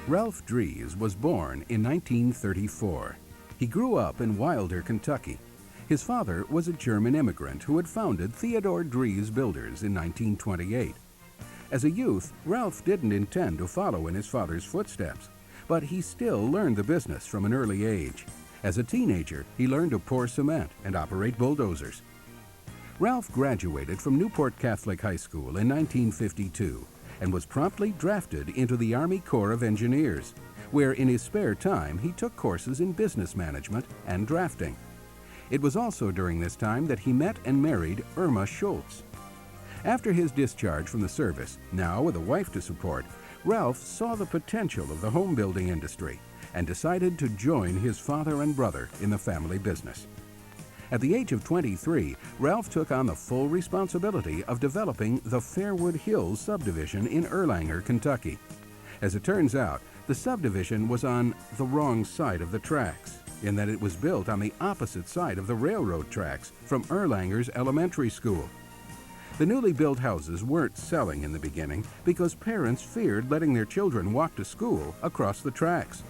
Ralph Drees was born in 1934. He grew up in Wilder, Kentucky. His father was a German immigrant who had founded Theodore Drees Builders in 1928. As a youth, Ralph didn't intend to follow in his father's footsteps, but he still learned the business from an early age. As a teenager, he learned to pour cement and operate bulldozers. Ralph graduated from Newport Catholic High School in 1952 and was promptly drafted into the Army Corps of Engineers, where in his spare time he took courses in business management and drafting. It was also during this time that he met and married Irma Schultz. After his discharge from the service, now with a wife to support, Ralph saw the potential of the home building industry and decided to join his father and brother in the family business. At the age of 23, Ralph took on the full responsibility of developing the Fairwood Hills subdivision in Erlanger, Kentucky. As it turns out, the subdivision was on the wrong side of the tracks, in that it was built on the opposite side of the railroad tracks from Erlanger's elementary school. The newly built houses weren't selling in the beginning because parents feared letting their children walk to school across the tracks.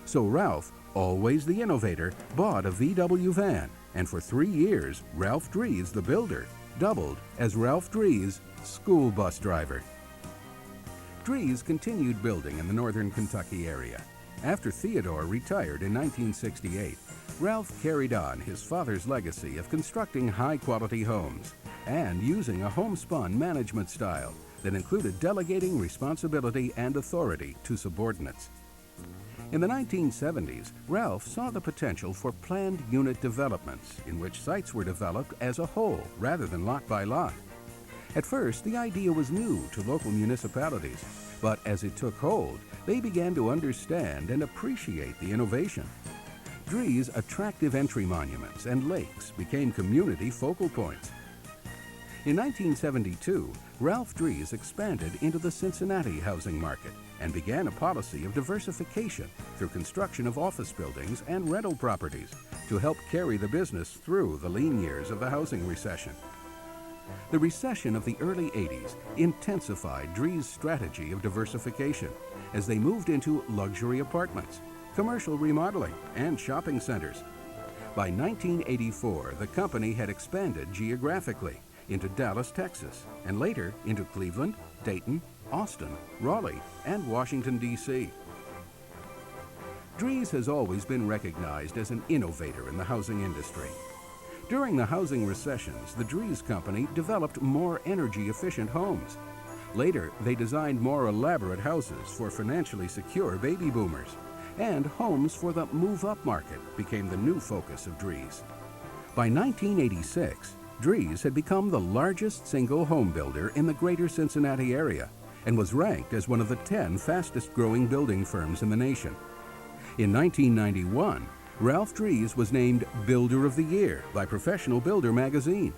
So Ralph, always the innovator, bought a VW van, and for 3 years, Ralph Drees, the builder, doubled as Ralph Drees, school bus driver. Drees continued building in the northern Kentucky area. After Theodore retired in 1968, Ralph carried on his father's legacy of constructing high-quality homes and using a homespun management style that included delegating responsibility and authority to subordinates. In the 1970s, Ralph saw the potential for planned unit developments in which sites were developed as a whole rather than lot by lot. At first, the idea was new to local municipalities, but as it took hold, they began to understand and appreciate the innovation. Drees' attractive entry monuments and lakes became community focal points. In 1972, Ralph Drees expanded into the Cincinnati housing market and began a policy of diversification through construction of office buildings and rental properties to help carry the business through the lean years of the housing recession. The recession of the early 80s intensified Drees' strategy of diversification as they moved into luxury apartments, commercial remodeling, and shopping centers. By 1984, the company had expanded geographically into Dallas, Texas, and later into Cleveland, Dayton, Austin, Raleigh, and Washington, D.C. Drees has always been recognized as an innovator in the housing industry. During the housing recessions, the Drees Company developed more energy-efficient homes. Later, they designed more elaborate houses for financially secure baby boomers, and homes for the move-up market became the new focus of Drees. By 1986, Drees had become the largest single home builder in the Greater Cincinnati area and was ranked as one of the 10 fastest-growing building firms in the nation. In 1991, Ralph Drees was named Builder of the Year by Professional Builder magazine.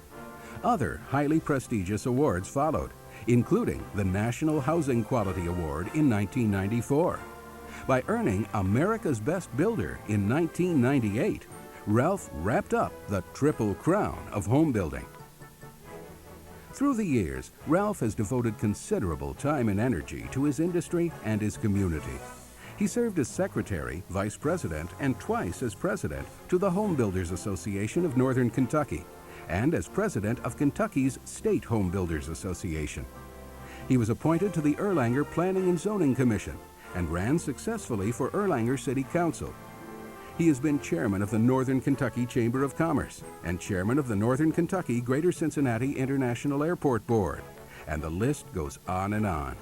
Other highly prestigious awards followed, including the National Housing Quality Award in 1994. By earning America's Best Builder in 1998, Ralph wrapped up the Triple Crown of home building. Through the years, Ralph has devoted considerable time and energy to his industry and his community. He served as secretary, vice president, and twice as president to the Home Builders Association of Northern Kentucky and as president of Kentucky's State Home Builders Association. He was appointed to the Erlanger Planning and Zoning Commission and ran successfully for Erlanger City Council. He has been chairman of the Northern Kentucky Chamber of Commerce and chairman of the Northern Kentucky Greater Cincinnati International Airport Board, and the list goes on and on.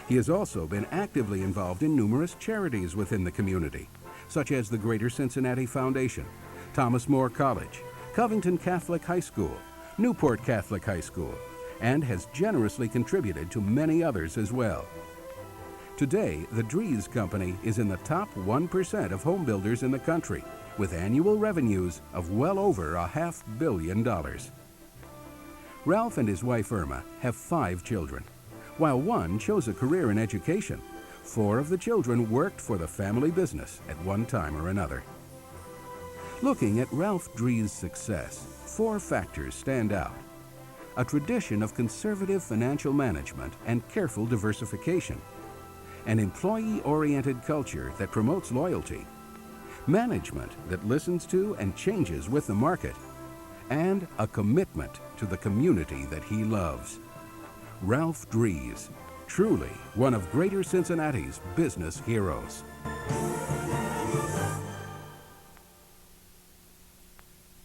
He has also been actively involved in numerous charities within the community, such as the Greater Cincinnati Foundation, Thomas More College, Covington Catholic High School, Newport Catholic High School, and has generously contributed to many others as well. Today, the Drees Company is in the top 1% of home builders in the country, with annual revenues of well over $500 million. Ralph and his wife Irma have 5 children. While one chose a career in education, 4 of the children worked for the family business at one time or another. Looking at Ralph Drees' success, 4 factors stand out. A tradition of conservative financial management and careful diversification, an employee-oriented culture that promotes loyalty, management that listens to and changes with the market, and a commitment to the community that he loves. Ralph Drees, truly one of Greater Cincinnati's business heroes.